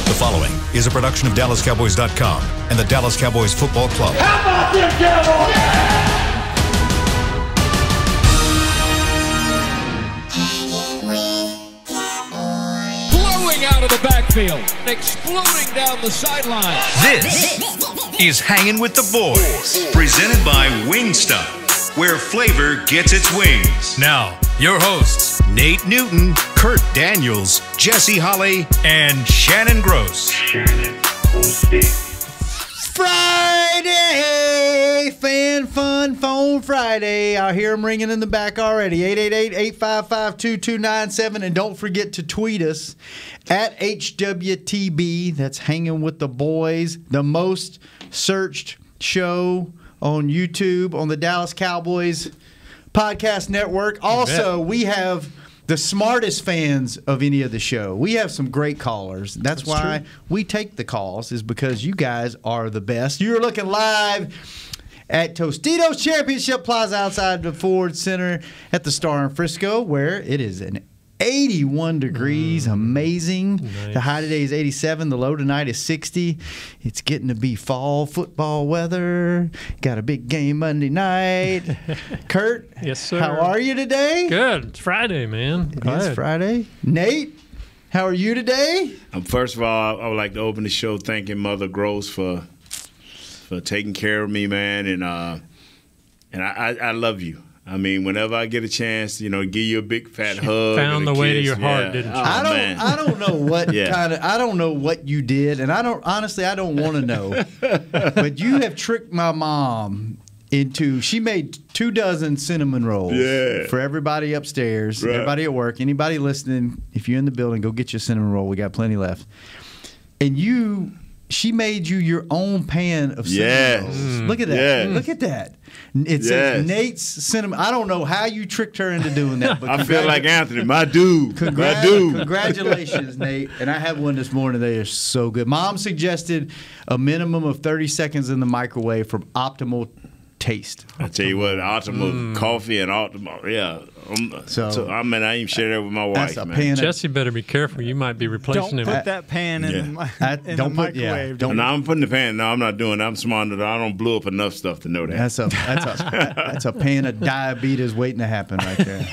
The following is a production of DallasCowboys.com and the Dallas Cowboys Football Club. How about them Cowboys? Blowing out of the backfield, exploding down the sideline. This is Hangin' with the Boys, presented by Wingstop, where flavor gets its wings. Now, your hosts, Nate Newton, Kurt Daniels, Jesse Holley, and Shannon Gross. Friday! Fan Fun Phone Friday. I hear them ringing in the back already. 888-855-2297. And don't forget to tweet us at HWTB. That's Hanging with the Boys. The most searched show on YouTube on the Dallas Cowboys Podcast Network. Also, we have the smartest fans of any of the show. We have some great callers. That's why we take the calls, is because you guys are the best. You're looking live at Tostitos Championship Plaza outside the Ford Center at the Star in Frisco, where it is an 81 degrees, amazing. Nice. The high today is 87. The low tonight is 60. It's getting to be fall football weather. Got a big game Monday night. Kurt, yes, sir. How are you today? Good. It's Friday, man. It's Friday. Nate, how are you today? First of all, I would like to open the show thanking Mother Gross for taking care of me, man, and I love you. I mean, whenever I get a chance, give you a big fat hug. Found the way to your heart, didn't you? I don't know what I don't know what you did, and I don't want to know. But you have tricked my mom into, she made 24 cinnamon rolls for everybody upstairs, everybody at work, anybody listening. If you're in the building, go get your cinnamon roll. We got plenty left. And she made you your own pan of cinnamon rolls. Look at that. Yes. Look at that. It says Nate's cinnamon. I don't know how you tricked her into doing that. But I feel like Anthony, my dude. Congratulations, Nate. And I had one this morning. They are so good. Mom suggested a minimum of 30 seconds in the microwave for optimal taste. I tell you what, optimal coffee and optimal, So I even share that with my wife, man. Jesse better be careful. You might be replacing him. Don't put that pan in the microwave. No, I'm putting the pan. No, I'm not doing that. I'm smart enough. I don't blow up enough stuff to know that. That's a pan of diabetes waiting to happen right there.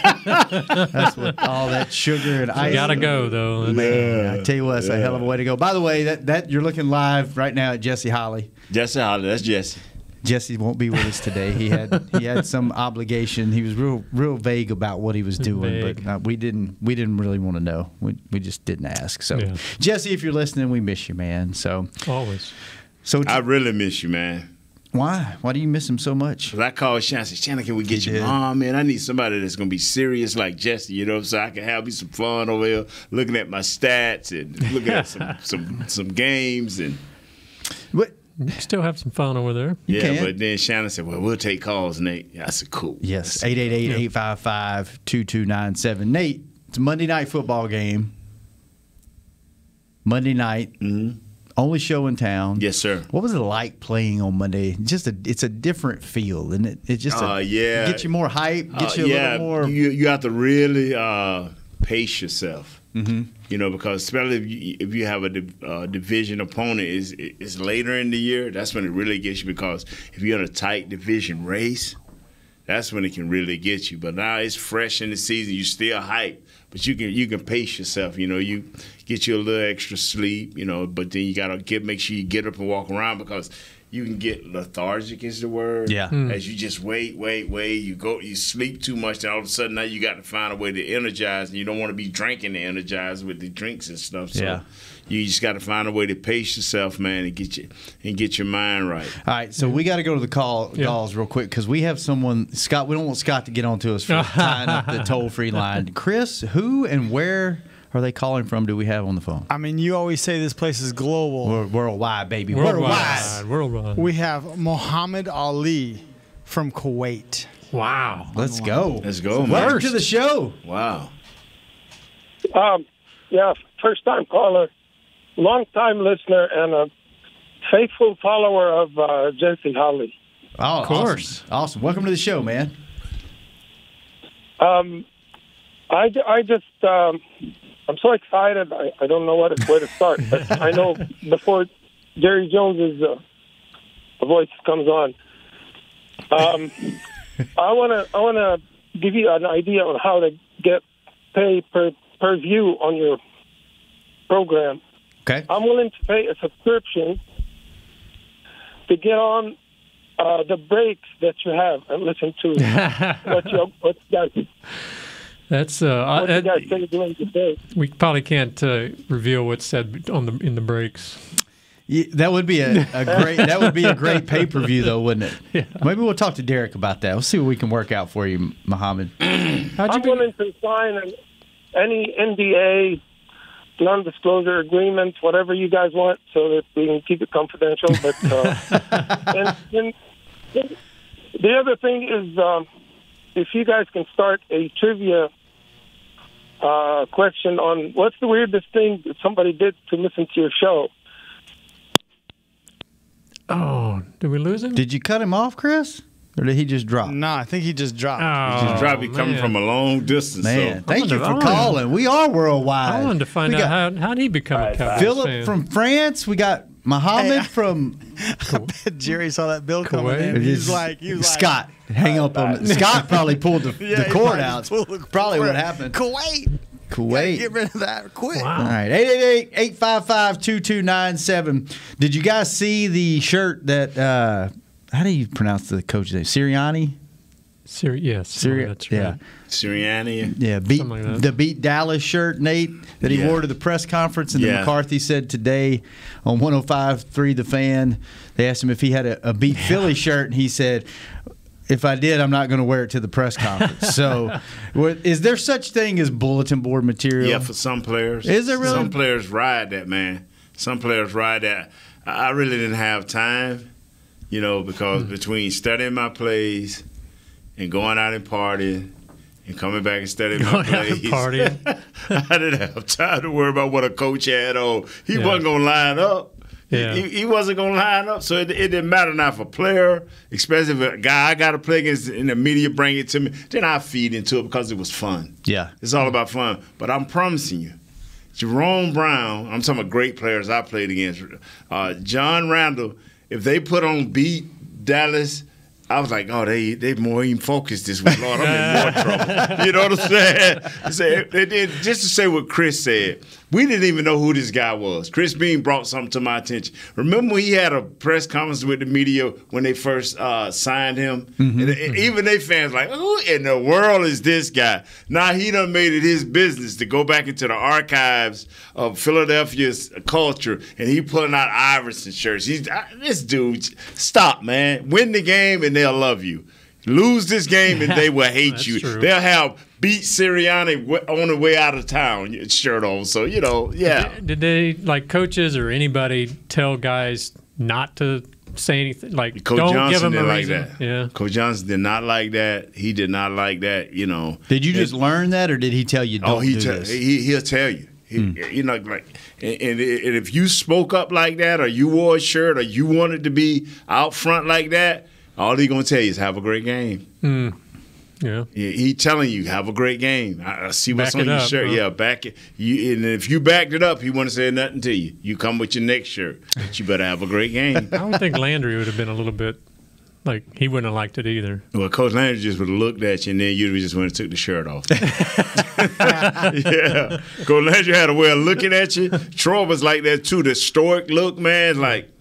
That's what all that sugar and ice. Gotta go though. Man, I tell you what, that's a hell of a way to go. By the way, that you're looking live right now at Jesse Holley. Jesse Holley, that's Jesse. Jesse won't be with us today. He had some obligation. He was real vague about what he was doing, but we didn't really want to know. We just didn't ask. So, Jesse, if you're listening, we miss you, man. So always. So I really miss you, man. Why? Why do you miss him so much? Because I called Shannon and said, Shannon, can we get your mom, man? I need somebody that's going to be serious like Jesse, so I can have me some fun over here looking at my stats and looking at some games. And What? You still have some fun over there. But then Shannon said, well, we'll take calls, Nate. I said, cool. Yes, 888-855-2297. Nate, it's a Monday night football game. Monday night. Mm-hmm. Only show in town. Yes, sir. What was it like playing on Monday? It's a different feel, isn't it? It's just get you more hype, get you a little more. You have to really pace yourself. Mm-hmm. Because especially if you have a division opponent is later in the year, that's when it really gets you. Because if you're in a tight division race, that's when it can really get you. But now it's fresh in the season, you still hype, but you can pace yourself. You get you a little extra sleep. But then you gotta make sure you get up and walk around, because you can get lethargic is the word. Yeah. As you just wait. You sleep too much, and all of a sudden now you got to find a way to energize, and you don't want to be drinking to energize with the drinks and stuff. So you just got to find a way to pace yourself, man, and get your mind right. All right, so we got to go to the calls real quick, because we have someone, Scott. We don't want Scott to get onto us for tying up the toll-free line. Chris, who and where are they calling from? Do we have on the phone? I mean, you always say this place is global. Worldwide, baby. Worldwide. We have Muhammad Ali from Kuwait. Wow. Let's go. Let's go, man. Welcome to the show. Wow. First-time caller, long-time listener, and a faithful follower of Jesse Holley. Oh, of course. Awesome. Welcome to the show, man. I just I'm so excited. I don't know where to start. But I know before Jerry Jones's voice comes on, I wanna give you an idea on how to get pay per view on your program. Okay. I'm willing to pay a subscription to get on the breaks that you have and listen to what you guys. That's What you guys say during the day. we probably can't reveal what's said in the breaks. Yeah, that would be a great pay-per-view, though, wouldn't it? Yeah. Maybe we'll talk to Derek about that. We'll see what we can work out for you, Muhammad. I'm willing to sign any NDA, non-disclosure agreement, whatever you guys want, so that we can keep it confidential. But and the other thing is, if you guys can start a trivia question on what's the weirdest thing that somebody did to listen to your show. Oh, did we lose him? Did you cut him off, Chris? Or did he just drop? No, I think he just dropped. Oh, Just drop. He coming man. from a long distance. Man, So. thank you for I calling. We are worldwide. I wanted to find We got out how did he become a Cowboys Philip fan? from France. We got Muhammad from I bet Jerry saw that bill coming Kuwait? in. He was like, Scott. Hang up on it. Scott probably pulled the Yeah, he cord probably out. just pulled the Probably cord what out. happened. Kuwait. Kuwait. Get rid of that quick. Wow. All right, 888-855-2297. Did you guys see the shirt that, how do you pronounce the coach's name? Sirianni? Yes. That's right. Yeah. Sirianni. Yeah, Something like that. the Beat Dallas shirt, Nate, that he Yeah. wore to the press conference. And then Yeah. McCarthy said today on 105.3 The Fan, they asked him if he had a Beat Philly shirt, and he said, if I did, I'm not going to wear it to the press conference. So, is there such thing as bulletin board material? Yeah, for some players. Is there really? Some players ride that, man. Some players ride that. I really didn't have time, because between studying my plays and going out and partying and coming back and studying my Going out and plays. partying. I didn't have time to worry about what a coach had on. He Yeah. wasn't going to line up. Yeah. He wasn't going to line up, so it didn't matter now if a player, especially if a guy I got to play against and the media bring it to me, then I feed into it because it was fun. Yeah. It's all about fun. But I'm promising you, Jerome Brown, I'm talking about great players I played against, John Randall, if they put on Beat Dallas, I was like, oh, they more even focused this week. Lord, I'm in more trouble. You know what I'm saying? They did, just to say what Chris said, we didn't even know who this guy was. Chris Bean brought something to my attention. Remember when he had a press conference with the media when they first signed him? Mm-hmm. And even they fans like, who in the world is this guy? Now he done made it his business to go back into the archives of Philadelphia's culture, and he pulling out Iverson shirts. This dude, stop, man. Win the game and they'll love you. Lose this game and they will hate That's you. true. They'll have Beat Sirianni on the way out of town shirt on. So, yeah. Did they, like coaches or anybody, tell guys not to say anything? Like, Coach don't Johnson give them didn't a like reason. that. Yeah. Coach Johnson did not like that. He did not like that, Did you just learn that, or did he tell you don't do this? He'll tell you. And if you spoke up like that, or you wore a shirt, or you wanted to be out front like that, all he's gonna tell you is have a great game. Yeah. He telling you have a great game. I see what's Back on it your up, shirt. huh? Yeah, back it. And if you backed it up, he wouldn't say nothing to you. You come with your next shirt, but you better have a great game. I would think Landry would have been a little bit, like, he wouldn't have liked it either. Well, Coach Landry just would have looked at you, and then you just went and took the shirt off. Yeah. Coach Landry had a way of looking at you. Troy was like that, too. The stoic look, man, like,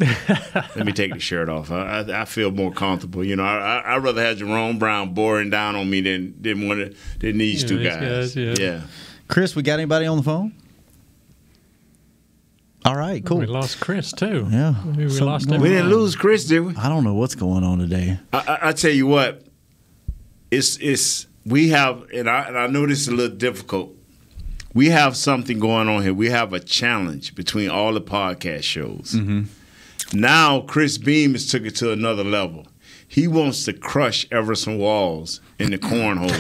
let me take the shirt off. I feel more comfortable. I'd rather have Jerome Brown boring down on me than these two these guys. guys, yeah. Chris, we got anybody on the phone? All right, cool. We lost Chris, too. Yeah. Maybe we Something lost going him. We didn't lose Chris, did we? I don't know what's going on today. I tell you what, we have, and I know this is a little difficult. We have something going on here. We have a challenge between all the podcast shows. Mm-hmm. Now Chris Beam has took it to another level. He wants to crush Everson Walls in the cornhole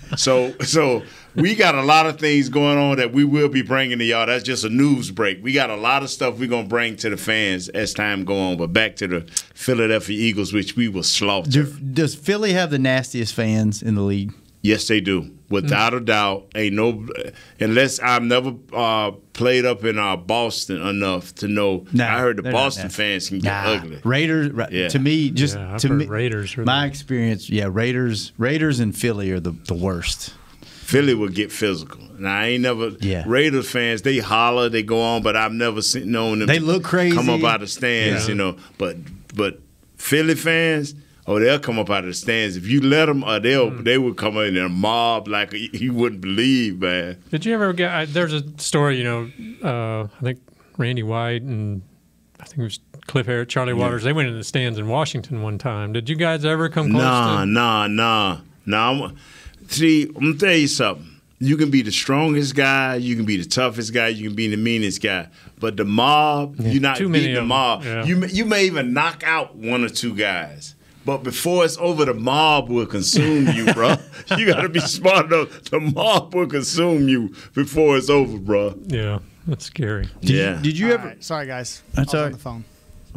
game. So we got a lot of things going on that we will be bringing to y'all. That's just a news break. We got a lot of stuff we're going to bring to the fans as time go on. But back to the Philadelphia Eagles, which we will slaughter. Does Philly have the nastiest fans in the league? Yes, they do. Without a doubt, ain't no unless I've never played up in Boston enough to know. I heard the Boston fans can get ugly. Raiders, to me, Raiders. My experience, Raiders and Philly are the worst. Philly will get physical. Now I ain't never. Raiders fans, they holler, they go on, but I've never known them. They look crazy. Come up out of stands, But Philly fans. Oh, they'll come up out of the stands. If you let them, they would come in a mob like you wouldn't believe, man. Did you ever get? There's a story, I think Randy White and I think it was Cliff Harris, Charlie Waters. They went in the stands in Washington one time. Did you guys ever come close? Nah. See, I'm gonna tell you something. You can be the strongest guy, you can be the toughest guy, you can be the meanest guy. But the mob, you're not beating the mob. Yeah. You may even knock out one or two guys. But before it's over, the mob will consume you, bro. You got to be smart enough. The mob will consume you before it's over, bro. Yeah, that's scary. Did you ever? Right. Sorry, guys. That's I was all on the phone.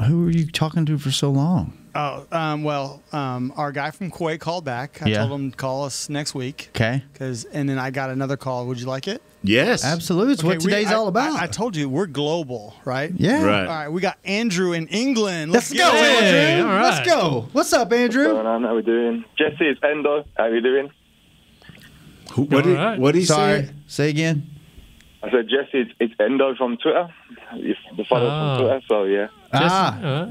Who were you talking to for so long? Oh, our guy from Kuwait called back. I told him to call us next week. Okay. And then I got another call. Would you like it? Yes. Absolutely. It's what today's all about. I told you, we're global, right? Yeah. Right. All right, we got Andrew in England. Let's go, Andrew. All right. Let's go. What's up, Andrew? What's going on? How we doing? Jesse, it's Endo. How you doing? What did he say? Say again. I said, Jesse, it's Endo from Twitter. The follow from Twitter, so yeah.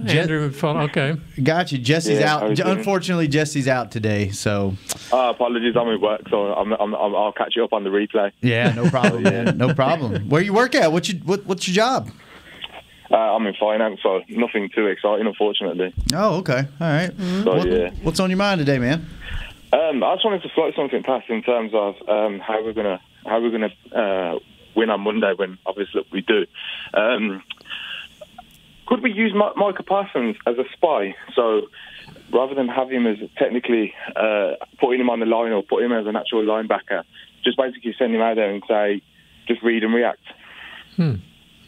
Andrew. Okay. Got you. Jesse's Yeah, out. how you doing? Unfortunately, Jesse's out today. So. Apologies, I'm at work, so I'll catch you up on the replay. Yeah, no problem, man. No problem. Where you work at? What's your job? I'm in finance, so nothing too exciting, unfortunately. Oh, okay. All right. So, What's on your mind today, man? I just wanted to float something past in terms of how we're gonna win on Monday when obviously we do. Could we use Micah Parsons as a spy? So rather than have him as technically putting him on the line or put him as an actual linebacker, just basically send him out there and say, just read and react.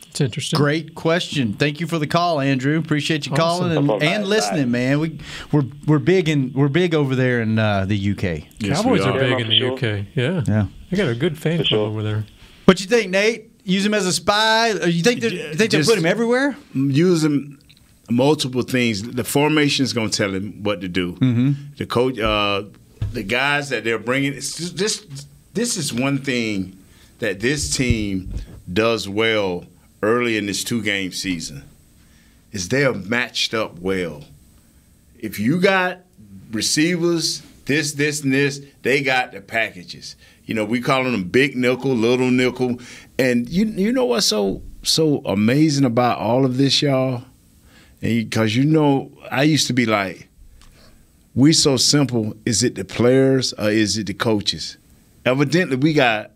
It's interesting. Great question. Thank you for the call, Andrew. Appreciate you calling and listening, man. We're big over there in the UK. Yes, Cowboys we are big in the sure. UK. Yeah. They got a good fan club over there. What you think, Nate? Use him as a spy? Or you think they put him everywhere? Use him multiple things. The formation is going to tell him what to do. Mm-hmm. The coach, the guys that they're bringing. This is one thing that this team does well early in this 2-game season. Is they are matched up well. If you got receivers, this, and this, they got the packages. We calling them big nickel, little nickel. And you know what's so amazing about all of this, y'all? Because I used to be like, we so simple. Is it the players or is it the coaches? Evidently, we got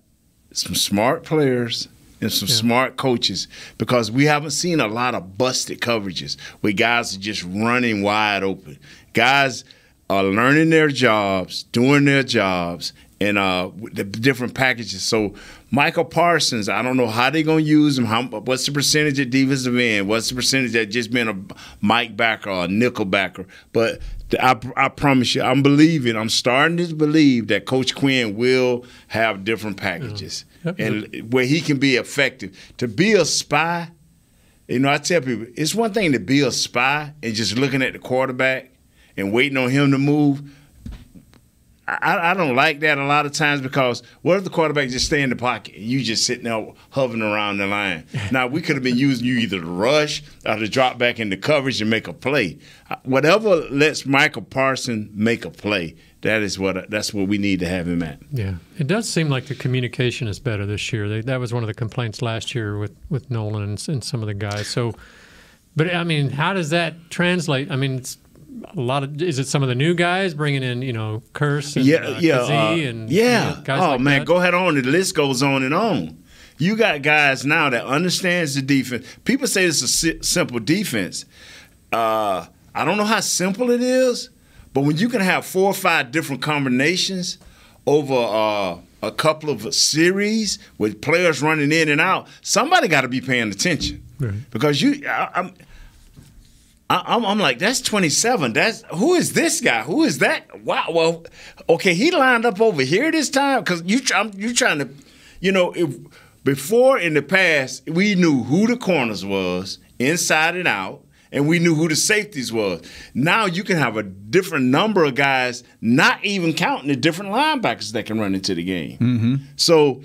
some smart players and some smart coaches because we haven't seen a lot of busted coverages where guys are just running wide open. Guys are learning their jobs, doing their jobs, and the different packages. So Micah Parsons, I don't know how they're going to use him. What's the percentage at defensive end? What's the percentage at just being a Mike backer or a nickel backer? But I promise you, I'm starting to believe that Coach Quinn will have different packages and where he can be effective. To be a spy, I tell people, it's one thing to be a spy and just looking at the quarterback and waiting on him to move. I don't like that a lot of times because what if the quarterback just stay in the pocket and you just sitting there hovering around the line? Now, we could have been using you either to rush or to drop back into coverage and make a play. Whatever lets Micah Parsons make a play, that's what we need to have him at. Yeah. It does seem like the communication is better this year. That was one of the complaints last year with Nolan and some of the guys. So, but, I mean, how does that translate? I mean, it's is it some of the new guys bringing in, Curse and Kazee and guys like man, that? go ahead on. The list goes on and on. You got guys now that understands the defense. People say it's a simple defense. I don't know how simple it is, but when you can have 4 or 5 different combinations over a couple of series with players running in and out, somebody got to be paying attention. Right. Because I'm like, that's 27. Who is this guy? Who is that? Wow. Well, okay, he lined up over here this time because you trying to, before in the past we knew who the corners was inside and out, and we knew who the safeties was. Now you can have a different number of guys, not even counting the different linebackers that can run into the game. Mm-hmm. So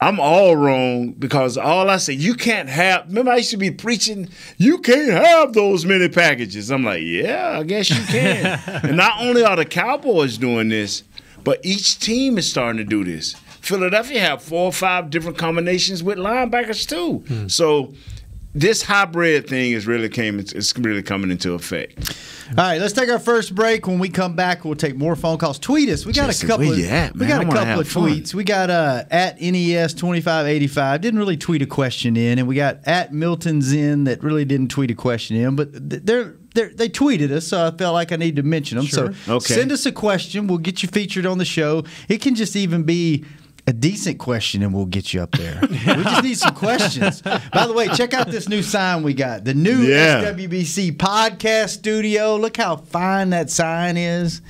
I'm all wrong because all I say, you can't have – remember I used to be preaching, you can't have those many packages. I'm like, yeah, I guess you can. And not only are the Cowboys doing this, but each team is starting to do this. Philadelphia have 4 or 5 different combinations with linebackers too. So this hybrid thing is really coming into effect. All right, let's take our first break. When we come back, we'll take more phone calls. Tweet us. We got a couple of tweets. We got at NES2585 didn't really tweet a question in, and we got at Milton Zen that really didn't tweet a question in, but they tweeted us, so I felt like I need to mention them. Sure. So Okay. Send us a question. We'll get you featured on the show. It can just even be a decent question, and we'll get you up there. We just need some questions. By the way, check out this new sign we got. The new SWBC podcast studio. Look how fine that sign is.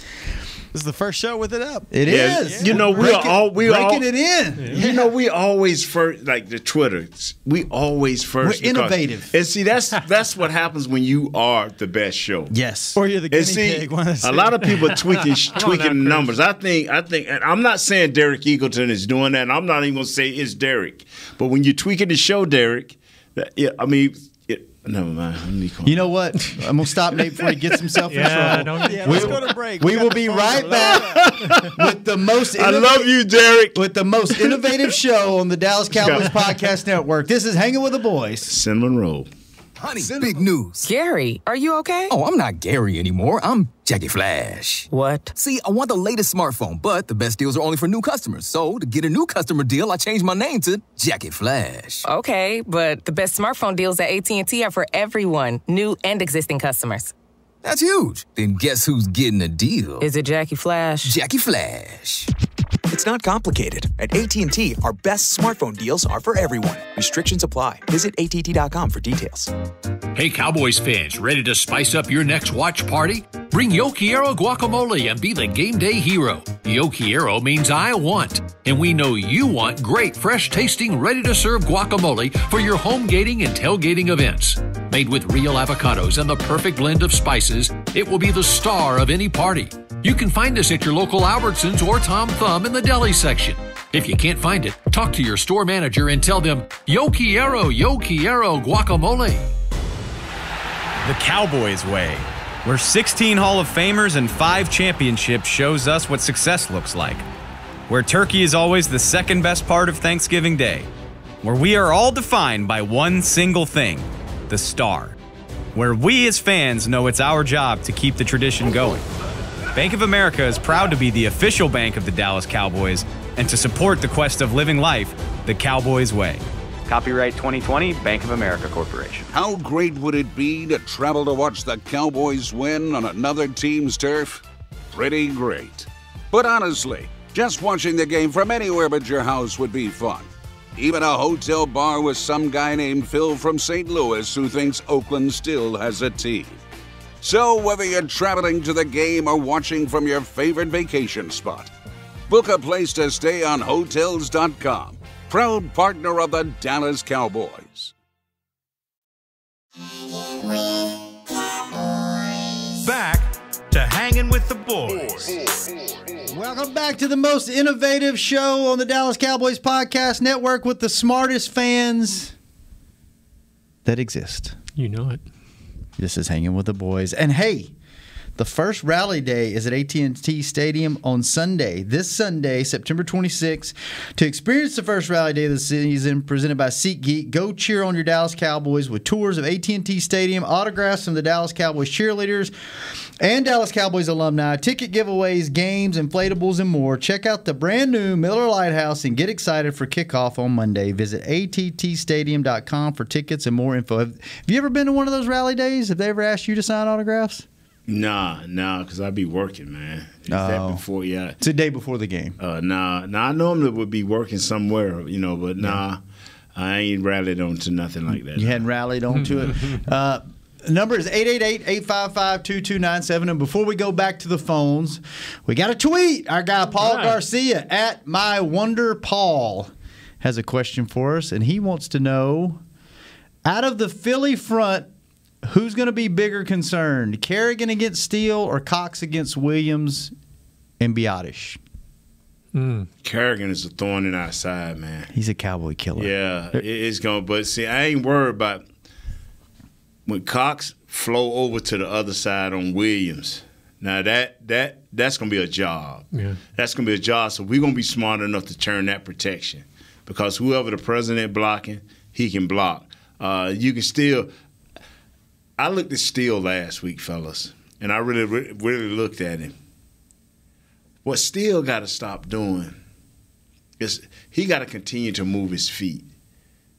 This is the first show with it up. It is. You know, breaking it in. You know, we always first, like the Twitter. We always first. We're innovative. And see, that's what happens when you are the best show. Yes. Or you're the guinea And see, pig. One of the a lot of people tweaking numbers. I think, and I'm not saying Derek Eagleton is doing that, and I'm not even going to say it's Derek. But when you're tweaking the show, Derek, never mind. You know what? I'm going to stop Nate before he gets himself in trouble. Let's go to break. We will be right back with the most I love you, Derek. with the most innovative show on the Dallas Cowboys Podcast Network. This is Hanging with the Boys. Cinnamon roll. Honey, big news. Gary, are you okay? Oh, I'm not Gary anymore. I'm Jackie Flash. What? See, I want the latest smartphone, but the best deals are only for new customers. So, to get a new customer deal, I changed my name to Jackie Flash. Okay, but the best smartphone deals at AT&T are for everyone, new and existing customers. That's huge. Then guess who's getting a deal? Is it Jackie Flash? Jackie Flash. It's not complicated. At AT&T, our best smartphone deals are for everyone. Restrictions apply. Visit att.com for details. Hey, Cowboys fans, ready to spice up your next watch party? Bring Yo Quiero guacamole and be the game day hero. Yo Quiero means I want, and we know you want great, fresh-tasting, ready-to-serve guacamole for your home gating and tailgating events. Made with real avocados and the perfect blend of spices, it will be the star of any party. You can find us at your local Albertsons or Tom Thumb in the deli section. If you can't find it, talk to your store manager and tell them, Yo Quiero guacamole. The Cowboys way, where 16 Hall of Famers and 5 championships shows us what success looks like. Where turkey is always the second best part of Thanksgiving Day. Where we are all defined by one single thing, the star. Where we as fans know it's our job to keep the tradition going. Bank of America is proud to be the official bank of the Dallas Cowboys and to support the quest of living life the Cowboys way. Copyright 2020, Bank of America Corporation. How great would it be to travel to watch the Cowboys win on another team's turf? Pretty great. But honestly, just watching the game from anywhere but your house would be fun. Even a hotel bar with some guy named Phil from St. Louis who thinks Oakland still has a team. So whether you're traveling to the game or watching from your favorite vacation spot, book a place to stay on Hotels.com. Proud partner of the Dallas Cowboys. Back to Hanging with the Boys. Welcome back to the most innovative show on the Dallas Cowboys Podcast Network with the smartest fans that exist. You know it. This is Hanging with the Boys. And hey, the first rally day is at AT&T Stadium on Sunday. This Sunday, September 26th. To experience the first rally day of the season presented by SeatGeek, go cheer on your Dallas Cowboys with tours of AT&T Stadium, autographs from the Dallas Cowboys cheerleaders and Dallas Cowboys alumni, ticket giveaways, games, inflatables, and more. Check out the brand new Miller Lighthouse and get excited for kickoff on Monday. Visit attstadium.com for tickets and more info. Have you ever been to one of those rally days? Have they ever asked you to sign autographs? Nah, because I be working, man. Is that before? Yeah, it's a day before the game. Nah. I normally would be working somewhere, but nah, I ain't rallied on to nothing like that. You hadn't rallied on to it. The number is 888-855-2297. And before we go back to the phones, we got a tweet. Our guy Paul Garcia at MyWonderPaul has a question for us, and he wants to know, out of the Philly front, who's going to be bigger concerned? Kerrigan against Steele or Cox against Williams and Biotish? Kerrigan is a thorn in our side, man. He's a Cowboy killer. Yeah, it's going. But see, I ain't worried about when Cox flow over to the other side on Williams. Now that's going to be a job. Yeah, that's going to be a job. So we're going to be smart enough to turn that protection, because whoever the president blocking, he can block. You can still. I looked at Steele last week, fellas, and I really looked at him. What Steele got to stop doing is he got to continue to move his feet.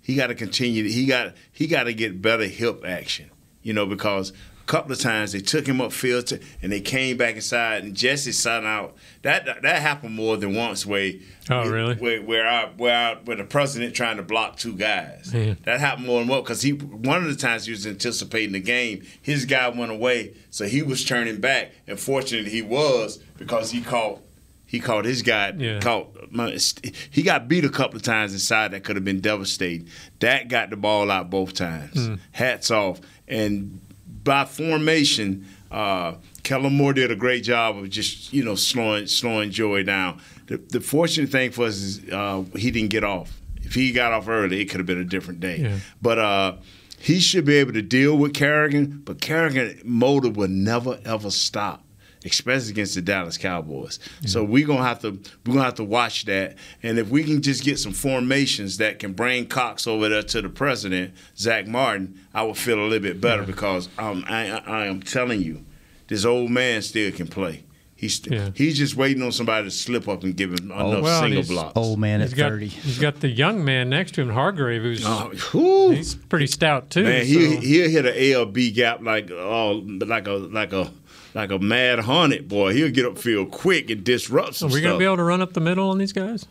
He got to continue. He got to get better hip action, because a couple of times they took him upfield and they came back inside, and Jesse sat out. That happened more than once. Where the president trying to block two guys. Yeah. That happened more than once, because one of the times he was anticipating the game, his guy went away, so he was turning back, and fortunately he was, because he caught his guy. Yeah. He got beat a couple of times inside that could have been devastating. That got the ball out both times. Hats off. And by formation, Kellen Moore did a great job of just slowing Joey down. The fortunate thing for us is he didn't get off. If he got off early, it could have been a different day. Yeah. But he should be able to deal with Kerrigan. But Kerrigan's motor will never ever stop, especially against the Dallas Cowboys. Yeah. So we're gonna have to watch that. And if we can just get some formations that can bring Cox over there to the president, Zach Martin, I would feel a little bit better, because I am telling you, this old man still can play. He's just waiting on somebody to slip up and give him enough single blocks. Old man at 30. He's got the young man next to him, Hargrave, who's he's pretty stout too. Man, he'll hit an ALB gap like a mad hornet, boy. He'll get upfield quick and disrupt some stuff. Are we going to be able to run up the middle on these guys?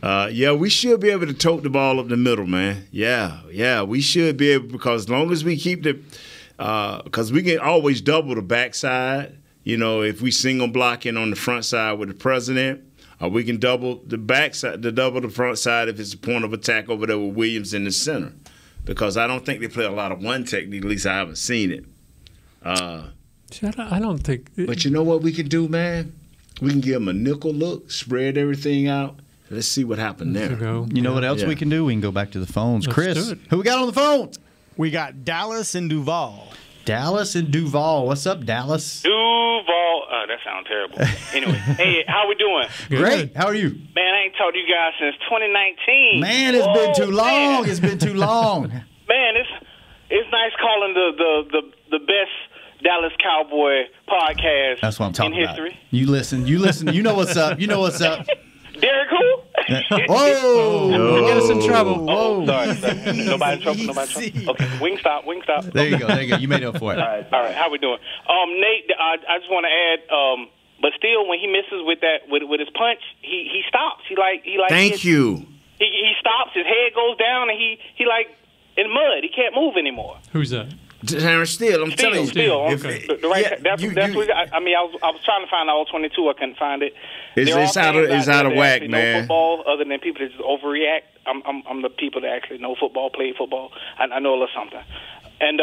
Yeah, we should be able to tote the ball up the middle, man. Yeah, we should be able, because as long as we keep because we can always double the backside. If we single blocking on the front side with the president, or we can double the backside, double the front side if it's a point of attack over there with Williams in the center. Because I don't think they play a lot of one technique. At least I haven't seen it. I don't think. But you know what we can do, man? We can give them a nickel look, spread everything out. Let's see what happened there. You know what else we can do? We can go back to the phones. Chris, who we got on the phone? We got Dallas and Duval. Dallas and Duval. What's up, Dallas? Duval. That sounds terrible. Anyway, hey, how we doing? Great. How are you? Man, I ain't talked to you guys since 2019. Man, it's been too long. It's been too long. Man, it's nice calling the best Dallas Cowboy podcast. That's what I'm talking in history. About. You listen. You know what's up. Derek, who? Whoa! Get us in trouble. Whoa! Sorry. Nobody in trouble. Okay, wing stop. There you go. You made up for it. All right. How we doing? Nate, I just want to add. But still, when he misses with his punch, he stops. He Thank you. He stops. His head goes down, and he like in mud. He can't move anymore. Who's that? Terence Steele. I'm telling you. Steele. Okay. I was trying to find the all 22. I couldn't find it. It's out of whack, man. No football, other than people that just overreact. I'm the people that actually know football, play football. I know a little something. And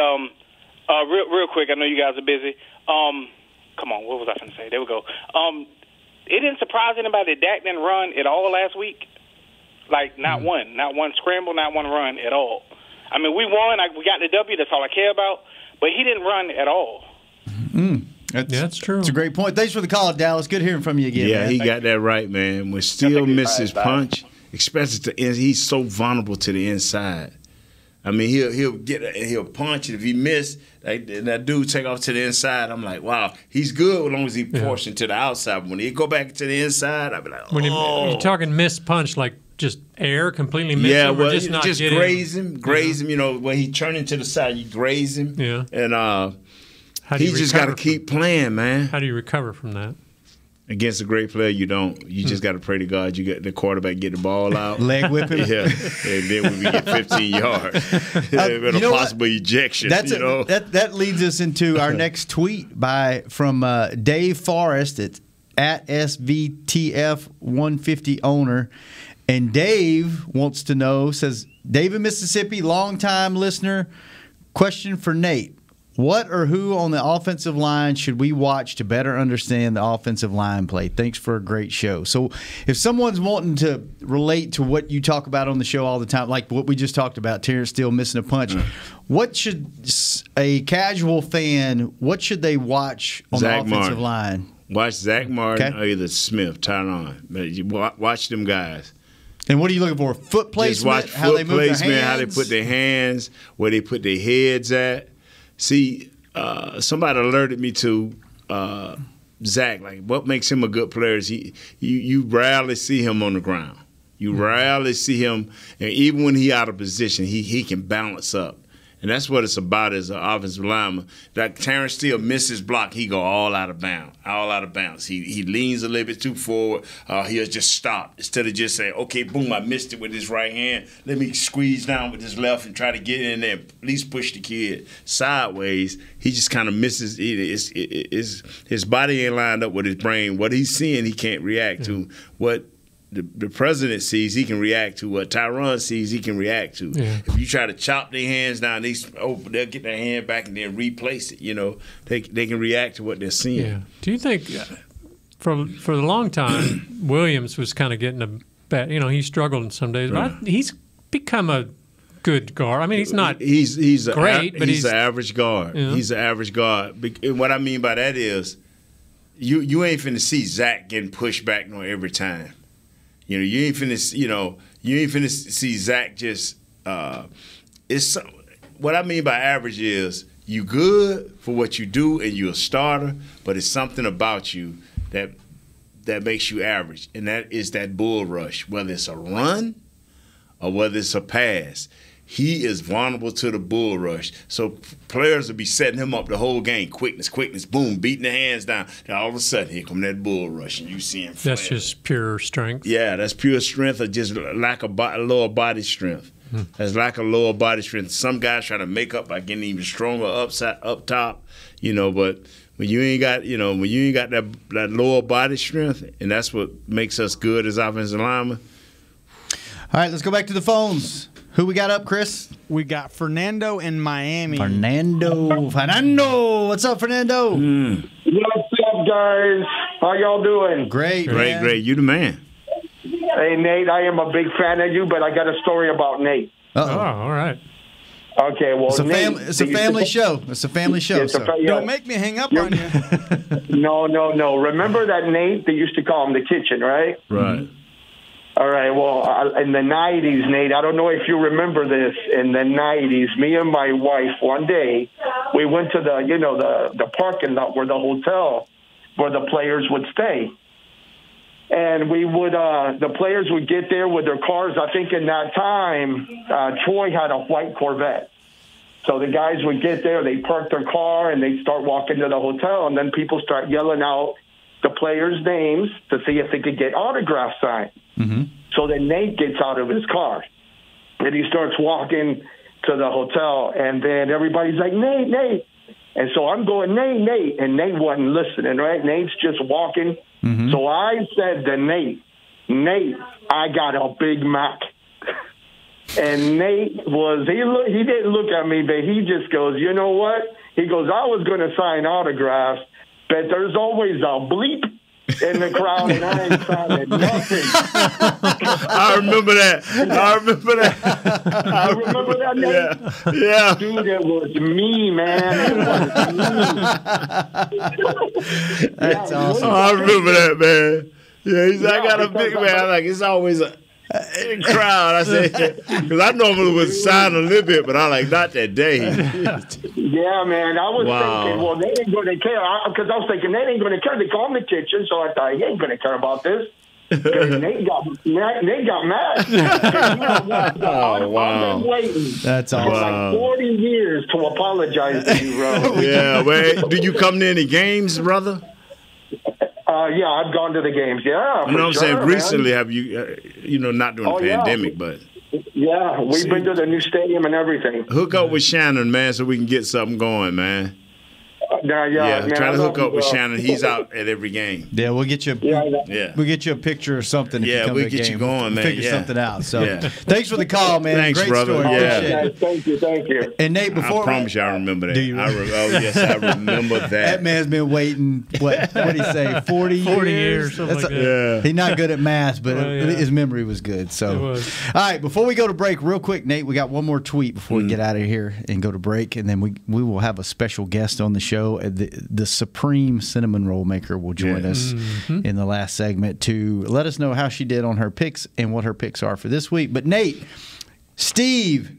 real quick, I know you guys are busy. Come on, what was I going to say? There we go. It didn't surprise anybody that Dak didn't run at all last week. Like not one scramble, not one run at all. I mean, we won. We got the W. That's all I care about. But he didn't run at all. That's true. It's a great point. Thanks for the call, Dallas. Good hearing from you again. Yeah, man. He got that right, man. When Steele misses punch, especially he's so vulnerable to the inside. I mean, he'll punch, and if he miss, that dude take off to the inside. I'm like, wow, he's good as long as he portion to the outside. But when he go back to the inside, I'll be like, When you're talking missed punch, like just air completely missing. Yeah, well, just not graze him. When he turn into the side, you graze him. Yeah, and he just got to keep playing, man. How do you recover from that? Against a great player, you don't. You just got to pray to God you get the quarterback get the ball out. Leg whip him. Yeah. And then when we get 15 yards, a possible ejection. That leads us into our next tweet from Dave Forrest. It's at SVTF150 owner. And Dave wants to know, says, Dave in Mississippi, longtime listener, question for Nate. What or who on the offensive line should we watch to better understand the offensive line play? Thanks for a great show. So if someone's wanting to relate to what you talk about on the show all the time, like what we just talked about, Terence Steele missing a punch, what should a casual fan, what should they watch on the offensive line? Watch Zach Martin or either Smith, Tyron. Watch them guys. And what are you looking for? Foot placement? Just watch foot placement, how they put their hands, where they put their heads at. See, somebody alerted me to Zach. Like, what makes him a good player is you rarely see him on the ground. You rarely see him, and even when he out of position, he can balance up. And that's what it's about as an offensive lineman. That Terence Steele misses block, he go all out of bounds. He leans a little bit too forward. He'll just stop instead of just saying, okay, boom, I missed it with this right hand. Let me squeeze down with this left and try to get in there, at least push the kid sideways. He just kind of misses. His body ain't lined up with his brain. What he's seeing, he can't react to. What the president sees, he can react to. What Tyron sees, he can react to. Yeah. If you try to chop their hands down, they'll get their hand back and then replace it. They can react to what they're seeing. Yeah. Do you think for a long time Williams was kind of getting a bad? He struggled in some days, but he's become a good guard. I mean, he's not. He's great, but he's an average guard. Yeah. He's an average guard. And what I mean by that is, you ain't finna see Zach getting pushed back every time. You ain't finna see Zach just. It's what I mean by average is you good for what you do and you're a starter, but it's something about you that makes you average, and that is that bull rush. Whether it's a run or whether it's a pass, he is vulnerable to the bull rush. So players will be setting him up the whole game. Quickness, boom, beating the hands down. Then all of a sudden, here come that bull rush, and you see him flare. That's just pure strength? Yeah, that's pure strength or just lack of lower body strength. That's lack of lower body strength. Some guys try to make up by getting even stronger up top, but when you ain't got, that lower body strength, and that's what makes us good as offensive linemen. All right, let's go back to the phones. Who we got up, Chris? We got Fernando in Miami. Fernando. What's up, Fernando? What's up, guys? How y'all doing? Great. You the man. Hey, Nate, I am a big fan of you, but I got a story about Nate. Uh-oh. Oh, all right. Okay, well, it's a family show. It's a family show. Don't make me hang up on you. No. Remember that Nate? They used to call him the kitchen, right? Right. All right, well, in the 90s, Nate, I don't know if you remember this. In the 90s, me and my wife, one day, we went to the parking lot where the players would stay. And the players would get there with their cars. I think in that time, Troy had a white Corvette. So the guys would get there, they park their car, and they'd start walking to the hotel. And then people start yelling out the players' names to see if they could get autographs signed. Mm-hmm. So then Nate gets out of his car, and he starts walking to the hotel, and then everybody's like, Nate. And so I'm going, Nate, and Nate wasn't listening, right? Nate's just walking. Mm-hmm. So I said to Nate, I got a Big Mac. And Nate he didn't look at me, but he just goes, you know what? He goes, I was going to sign autographs, but there's always a bleep in the crowd, and I ain't signing nothing. I remember that. You remember that, Nate? Yeah. Dude, it was me, man. It was me. That's awesome. I remember that, man. Yeah, I got a big man. Like, it's always a crowd. I said, because I normally would sign a little bit, but I like, not that day. Yeah, man. I was thinking, well, they ain't going to care. Because I was thinking, they ain't going to care. They call him the kitchen, so I thought, he ain't going to care about this. Nate got mad. Oh, wow. I've been waiting That's awesome. for like 40 years to apologize to you, bro. Yeah, well, do you come to any games, brother? Yeah, I've gone to the games. Yeah, You know what I'm saying? man. Recently, have you, not during the pandemic, but. Yeah, we've been to the new stadium and everything. Hook up with Shannon, man, so we can get something going, man. Man, try to hook up with Shannon. He's out at every game. Yeah, we'll get you. We'll get you a picture or something. If you come we'll to the get game. you going, we'll man. Figure something out. So, thanks for the call, man. Thanks, Great brother. story. Yeah. Thank you. And Nate, before I promise you, I remember that. Do you? Yes, I remember that. That man's been waiting. What did he say? 40 years. Something like that. Yeah. He's not good at math, but Well, yeah. his memory was good. So, It was. all right. Before we go to break, real quick, Nate, we got one more tweet before we get out of here and go to break, and then we will have a special guest on the show. The Supreme Cinnamon Roll Maker will join us in the last segment to let us know how she did on her picks and what her picks are for this week. But Nate, Steve,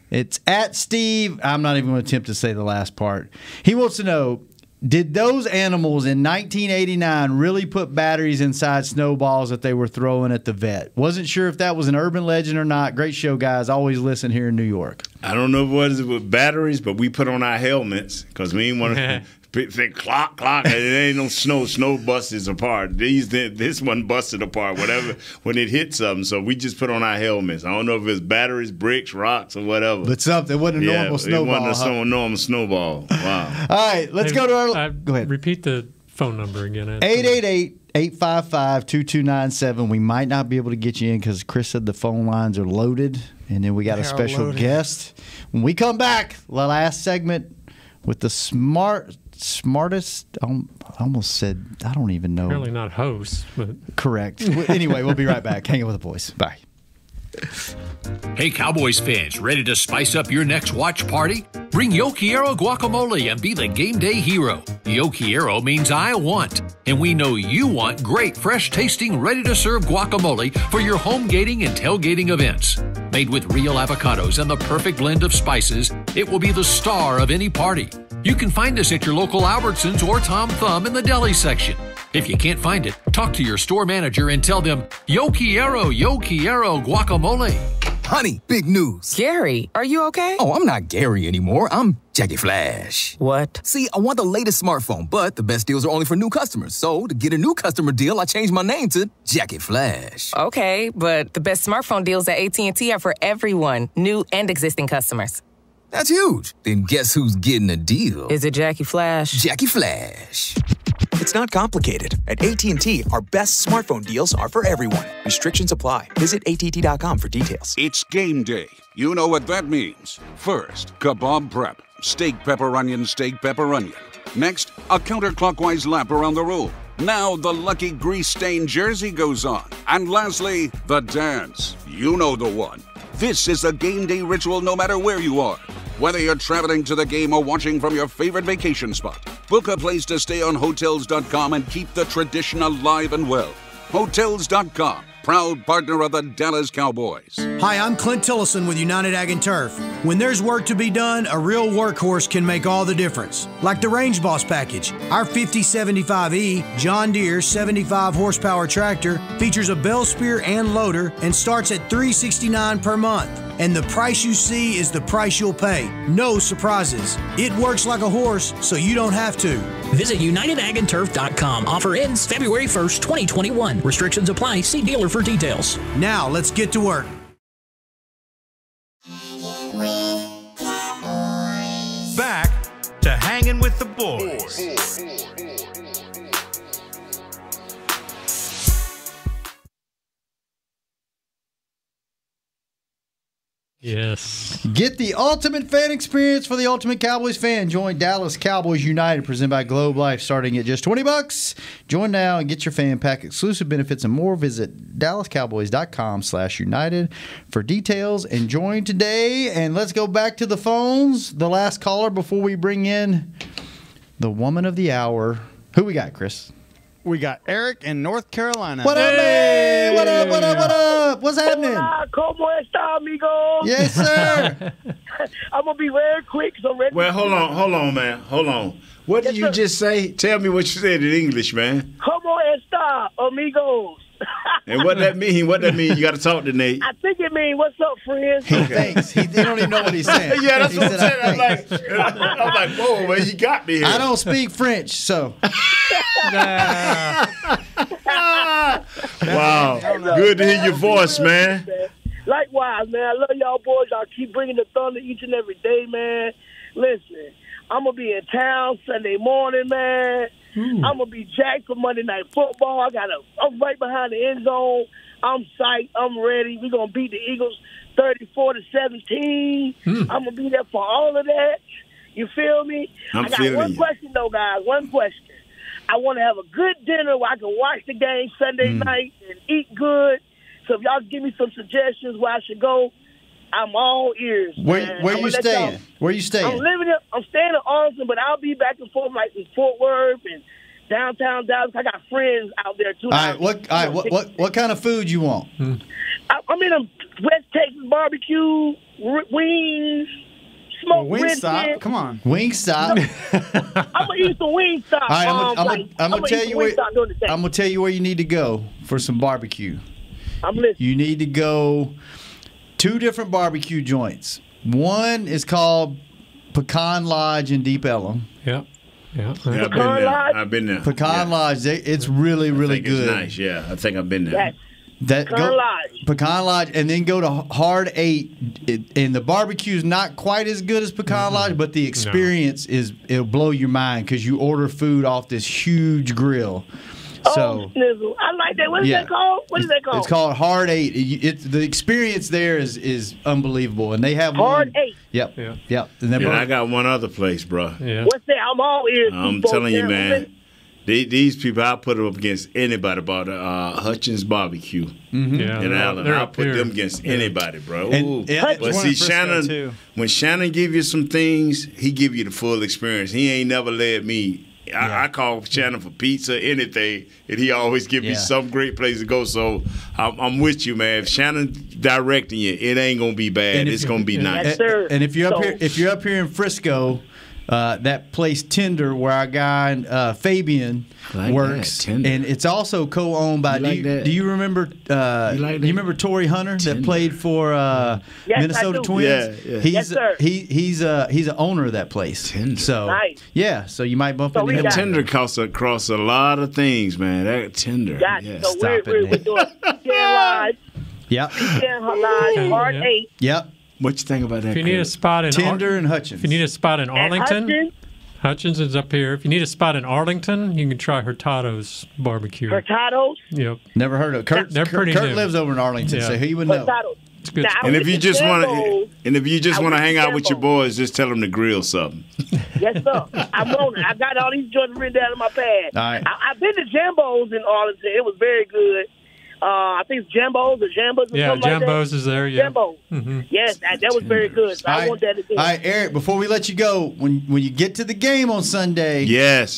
it's at Steve. I'm not even going to attempt to say the last part. He wants to know, did those animals in 1989 really put batteries inside snowballs that they were throwing at the vet? Wasn't sure if that was an urban legend or not. Great show, guys. Always listen here in New York. I don't know if it was with batteries, but we put on our helmets because we didn't want to think clock, and it ain't no snow busted apart. This one busted apart, whatever, when it hit something. So we just put on our helmets. I don't know if it's batteries, bricks, rocks, or whatever. But something. It wasn't a normal snowball. It wasn't a normal snowball. Wow. All right, let's go to our. Go ahead. Repeat the phone number again. 888-855-2297. We might not be able to get you in because Chris said the phone lines are loaded. And then we got a special guest. When we come back, the last segment with the smartest, I almost said, I don't even know. Apparently not host, but. Correct. Anyway, we'll be right back. Hanging with the boys. Bye. Hey, Cowboys fans, ready to spice up your next watch party? Bring Yo Quiero guacamole and be the game day hero. Yo Quiero means I want, and we know you want great, fresh-tasting, ready-to-serve guacamole for your home gating and tailgating events. Made with real avocados and the perfect blend of spices, it will be the star of any party. You can find us at your local Albertsons or Tom Thumb in the deli section. If you can't find it, talk to your store manager and tell them, Yo Quiero guacamole. Honey, big news. Gary, are you okay? Oh, I'm not Gary anymore. I'm Jackie Flash. What? See, I want the latest smartphone, but the best deals are only for new customers. So, to get a new customer deal, I changed my name to Jackie Flash. Okay, but the best smartphone deals at AT&T are for everyone, new and existing customers. That's huge. Then guess who's getting a deal? Is it Jackie Flash? Jackie Flash. It's not complicated. At AT&T, our best smartphone deals are for everyone. Restrictions apply. Visit att.com for details. It's game day. You know what that means. First, kebab prep. Steak, pepper, onion, steak, pepper, onion. Next, a counterclockwise lap around the room. Now the lucky grease-stained jersey goes on. And lastly, the dance. You know the one. This is a game day ritual no matter where you are. Whether you're traveling to the game or watching from your favorite vacation spot, book a place to stay on Hotels.com and keep the tradition alive and well. Hotels.com, proud partner of the Dallas Cowboys. Hi, I'm Clint Tillison with United Ag and Turf. When there's work to be done, a real workhorse can make all the difference. Like the Range Boss package. Our 5075E John Deere 75 horsepower tractor features a bell spear and loader and starts at $369 per month. And the price you see is the price you'll pay. No surprises. It works like a horse, so you don't have to. Visit UnitedAgAndTurf.com. Offer ends February 1st, 2021. Restrictions apply. See dealer for details. Now, let's get to work. Back to Hanging with the Boys. Yes. Get the ultimate fan experience for the ultimate Cowboys fan. Join Dallas Cowboys United, presented by Globe Life, starting at just $20. Join now and get your fan pack, exclusive benefits, and more. Visit DallasCowboys.com/United for details and join today. And let's go back to the phones. The last caller before we bring in the woman of the hour. Who we got, Chris? We got Eric in North Carolina. What up, man? What up, what up, what up? What's happening? Hola, ¿cómo está, amigo? Yes, sir. I'm going to be very quick. So ready. Well, hold on, man. Hold on. What did you just say? Tell me what you said in English, man. ¿Cómo está, amigos? And what that mean? What that mean? You got to talk to Nate. I think it mean, what's up, friends? He thinks. He don't even know what he's saying. Yeah, that's He what I'm said, saying. I'm like, whoa, man, you got me here. I don't speak French, so. Wow. Good to hear your voice, man. Likewise, man. I love y'all boys. Y'all keep bringing the thunder each and every day, man. Listen, I'm going to be in town Sunday morning, man. I'm going to be jacked for Monday Night Football. I'm right behind the end zone. I'm psyched. I'm ready. We're going to beat the Eagles 34-17. I'm going to be there for all of that. You feel me? I got one question, though, guys. One question. I want to have a good dinner where I can watch the game Sunday night and eat good. So if y'all give me some suggestions where I should go, I'm all ears. Where you staying? Where you staying? I'm staying in Arlington, but I'll be back and forth like in Fort Worth and downtown Dallas. I got friends out there too. What kind of food you want? I'm in a West Texas barbecue, wings, smoked Wingstop. Come on, Wingstop. I'm gonna eat some Wingstop. All right, I'm gonna tell you where. I'm gonna tell you where you need to go for some barbecue. I'm listening. You need to go 2 different barbecue joints. One is called Pecan Lodge in Deep Ellum. Yeah, I've been there. Pecan Lodge, it's really, really good. It's nice. Yeah, I think I've been there. Pecan Lodge, and then go to Hard 8. And the barbecue's not quite as good as Pecan Lodge, but the experience it'll blow your mind because you order food off this huge grill. So, Snizzle. I like that. What is that called? What is that called? It's called Hard 8. The experience there is unbelievable, and they have Hard 8. Yep. And I got one other place, bro. Yeah. What's that? I'm all ears. I'm telling you, man. These people, I put them up against anybody. About Hutchins Barbecue in Allen. I put them against anybody, bro. But see, Shannon, when Shannon give you some things, he give you the full experience. He ain't never led me. I call Shannon for pizza, anything, and he always give me some great place to go. So I'm with you, man. If Shannon's directing you, it ain't gonna be bad. It's gonna be nice. Yes, sir. And if you're up here in Frisco, that place Tender, where our guy Fabian works, and it's also co-owned by. Do you remember? You remember Torrey Hunter that played for Minnesota Twins? Yeah. He's he's an owner of that place. Tender. So nice. So you might bump into him. Tender costs across a lot of things, man. That Tender. Gotcha. So we're doing Pecan Lodge. Yep. Pecan Lodge, Hard 8. Yep. What you think about that? If you need a spot in Tender and Hutchins. If you need a spot in Arlington, Hutchins is up here. If you need a spot in Arlington, you can try Hurtado's barbecue. Hurtado's? Yep. Never heard of Kurt. They're pretty Kurt new. lives over in Arlington, so he would know. Hurtado's. It's good. And if you just want to, hang out with your boys, just tell them to grill something. Yes, sir. I'm on it. I got all these joints written down in my pad. All right. I've been to Jambo's in Arlington. It was very good. I think it's Jambo's or Jambos or something like that. Jambo's is there, yeah. Jambo. Mm-hmm. Yes, that was very good. So I want that again. All right, Eric, before we let you go, when you get to the game on Sunday,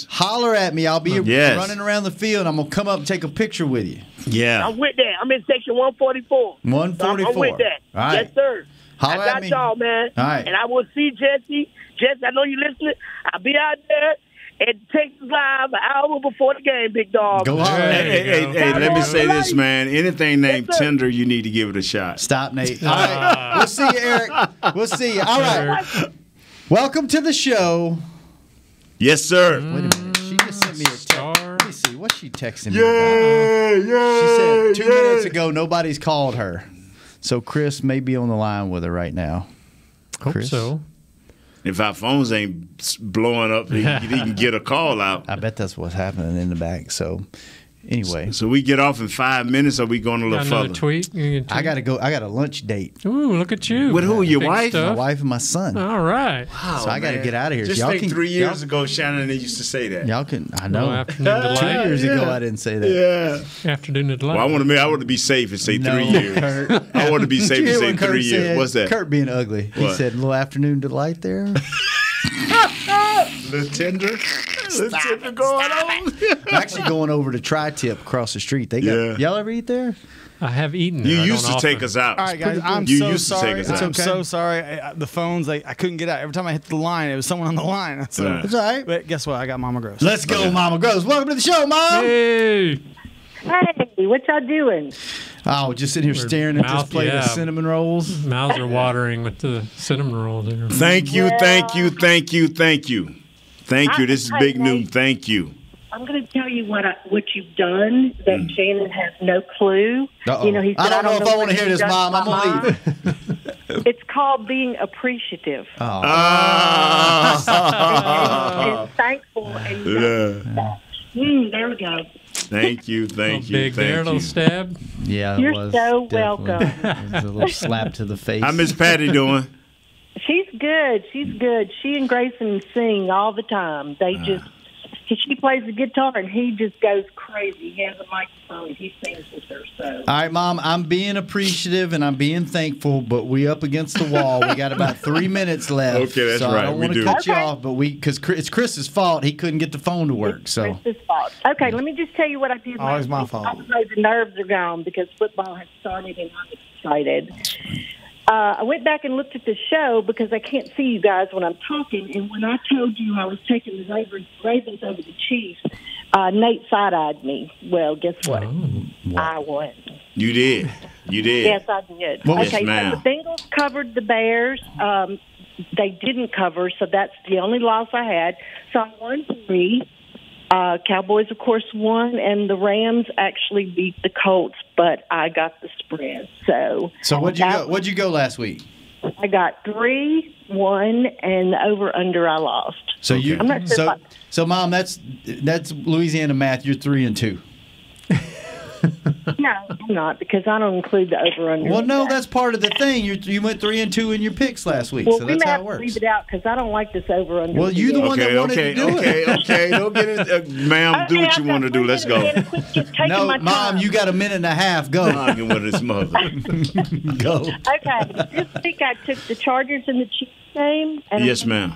holler at me. I'll be running around the field. I'm going to come up and take a picture with you. Yeah. I'm with that. I'm in section 144. 144. So I'm with that. All right. Yes, sir. Holler I got at me. y'all, man. All right. And I will see Jesse. Jesse, I know you listening. I'll be out there at Texas Live an hour before the game, big dog. Go on. Hey, let me say this, man. Anything named Tender, you need to give it a shot. Stop, Nate. All right. We'll see you, Eric. We'll see you. All right. Welcome to the show. Yes, sir. Wait a minute. She just sent me a text. Let me see. What's she texting me about? She said 2 minutes ago nobody's called her. So Chris may be on the line with her right now. Hope so. If our phones ain't blowing up, he can get a call out. I bet that's what's happening in the back. So, anyway. So we get off in 5 minutes, or we going a little further? Tweet? I got to go. I got a lunch date. Ooh, look at you. With who? Your wife? My wife and my son. All right. Wow, so I got to get out of here. Just y'all think 3 years ago, Shannon used to say that. Y'all can. I know. Afternoon 2 years ago, I didn't say that. Yeah. Afternoon delight. Well, I want to be safe and say 3 years. Kurt. I want to be safe and say 3 years. Said, What's that? Kurt being ugly. He said, "Little afternoon delight there." Little Tender. Little Tender going on. I'm actually going over to Tri-Tip across the street. They got y'all ever eat there? I have eaten. You used to take us out. All right, guys, I'm so sorry. I'm so sorry. The phones, I couldn't get out. Every time I hit the line, it was someone on the line. So, It's all right. But guess what? I got Mama Gross. Let's go, Mama Gross. Welcome to the show, Mom. Hey. Hey, what y'all doing? Oh, just sitting here staring at this plate of cinnamon rolls. Mouths are watering with the cinnamon rolls. Thank you. This is big news. Thank you. I'm going to tell you what you've done that Shannon has no clue. Uh-oh. You know, he said, I don't know if I want to hear this, Mom. I'm going to leave. It's called being appreciative. Oh. And thankful. And there we go. Thank you. Big there, little stab. Yeah, You're so welcome. It was a little slap to the face. How Miss Patty doing? She's good. She and Grayson sing all the time. They just. She plays the guitar, and he just goes crazy. He has a microphone, and he sings with her. So. All right, Mom, I'm being appreciative, and I'm being thankful, but we up against the wall. We got about 3 minutes left. Okay, that's so right. I don't want to cut you off, but because it's Chris's fault. He couldn't get the phone to work. It's Chris's fault. Okay, let me just tell you what I did. Always my fault. I know the nerves are gone because football has started, and I'm excited. I went back and looked at the show because I can't see you guys when I'm talking. And when I told you I was taking the Ravens over the Chiefs, Nate side-eyed me. Well, guess what? I won. You did. Yes, I did. Yes, ma'am. So the Bengals covered the Bears. They didn't cover, so that's the only loss I had. So I won 3. Cowboys, of course, won, and the Rams actually beat the Colts, but I got the spread. So what'd you go last week? I got 3-1, and the over/under I lost. So I'm not sure so Mom, that's Louisiana math. You're 3-2. No, I'm not, because I don't include the over/under. Well, no, that's part of the thing. You went 3-2 in your picks last week, well, so that's how it we works. leave it out because I don't like this over/under. Well, you're the one that wanted to do it. Okay. Don't get it, ma'am. Do what you want to do. Let's go. No, Mom, you got a minute and a half. Go. Arguing with his mother. Go. Okay, this week I took the Chargers in the Chiefs game. And Yes, ma'am.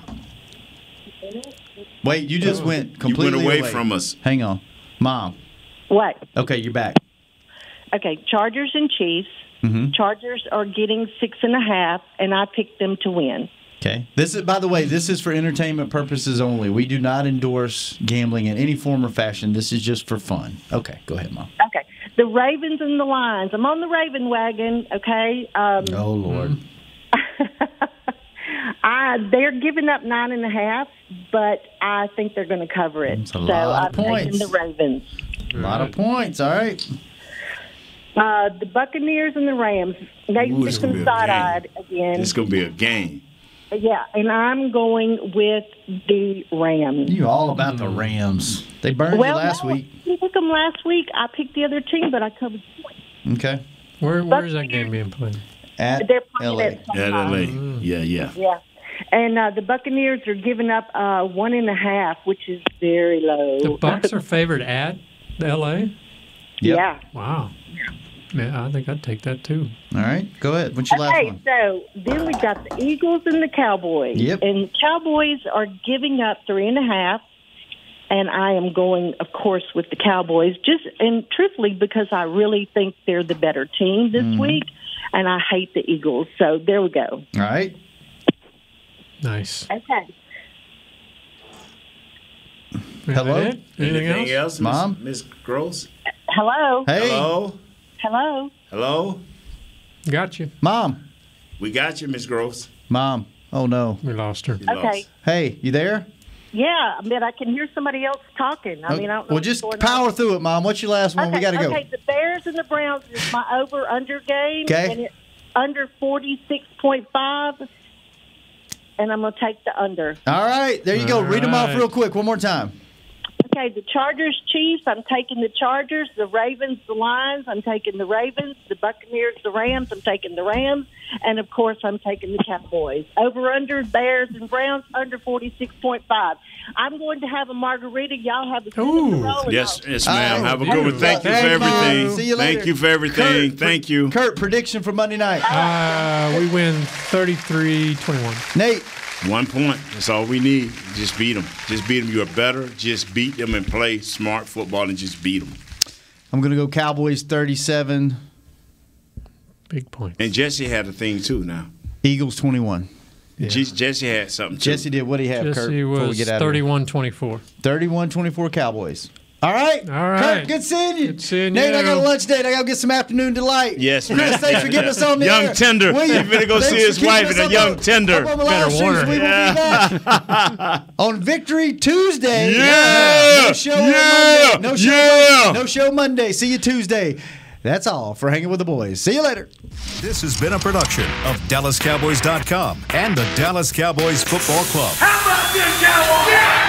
Wait, you just went completely away from us. Hang on, Mom. What? Okay, you're back. Okay, Chargers and Chiefs. Mm-hmm. Chargers are getting 6.5, and I picked them to win. Okay. This is, by the way, this is for entertainment purposes only. We do not endorse gambling in any form or fashion. This is just for fun. Okay, go ahead, Mom. Okay. The Ravens and the Lions. I'm on the Raven wagon, okay? Oh, Lord. They're giving up 9.5, but I think they're going to cover it. That's a lot of points. Taking the Ravens. A lot of points. All right. The Buccaneers and the Rams. Nate's getting side-eyed again. It's going to be a game. Yeah, and I'm going with the Rams. You all about the Rams. They burned you last week. I took them last week. I picked the other team, but I covered points. Okay. Where's that game being played? They're playing L.A. At L.A. Yeah. Yeah. And the Buccaneers are giving up 1.5, which is very low. The Bucs are favored at L.A.? Yep. Yeah. Wow. Man, I think I'd take that too. All right, go ahead. What's your last one? So then we got the Eagles and the Cowboys. Yep. And the Cowboys are giving up 3.5, and I am going, of course, with the Cowboys. And truthfully, because I really think they're the better team this week, and I hate the Eagles. So there we go. All right. Nice. Okay. Hello? Anything else, Mom? Miss Gross? Hello. Hey. Hello. Got you. Mom. We got you, Miss Gross. Mom. Oh, no. We lost her. Okay. Hey, you there? Yeah, but I can hear somebody else talking. I mean, I don't know. Well, just power through it, Mom. What's your last one? Okay, We got to go. Okay, the Bears and the Browns is my over-under game. Okay. And it's under 46.5, and I'm going to take the under. All right. There you go. Read them off real quick. One more time. Okay, the Chargers, Chiefs, I'm taking the Chargers. The Ravens, the Lions, I'm taking the Ravens. The Buccaneers, the Rams, I'm taking the Rams. And, of course, I'm taking the Cowboys. Over-under, Bears and Browns, under 46.5. I'm going to have a margarita. Y'all have a cinnamon roll. Yes, ma'am. Have a good one. Thank you for everything. See you later. Thank you for everything. Thank you. Kurt, prediction for Monday night. We win 33-21. Nate. 1 point. That's all we need. Just beat them. Just beat them. You're better. Just beat them and play smart football and just beat them. I'm going to go Cowboys 37. Big point. And Jesse had a thing, too, now. Eagles 21. Yeah. Jesse had something, too. Jesse did. What do you have, Kurt? Jesse was 31-24. 31-24 Cowboys. All right. right. Kurt, good seeing you. Good seeing Nate, you. I got a lunch date. I got to get some afternoon delight. Yes, Chris, man. thanks for getting us on the Young air. tender. Will He's going to go see his wife and a young tender. Better warn her. We will be back on Victory Tuesday. Yeah. No show on Monday. No show Monday. See you Tuesday. That's all for Hanging with the Boys. See you later. This has been a production of DallasCowboys.com and the Dallas Cowboys Football Club. How about this, Cowboys? Yeah!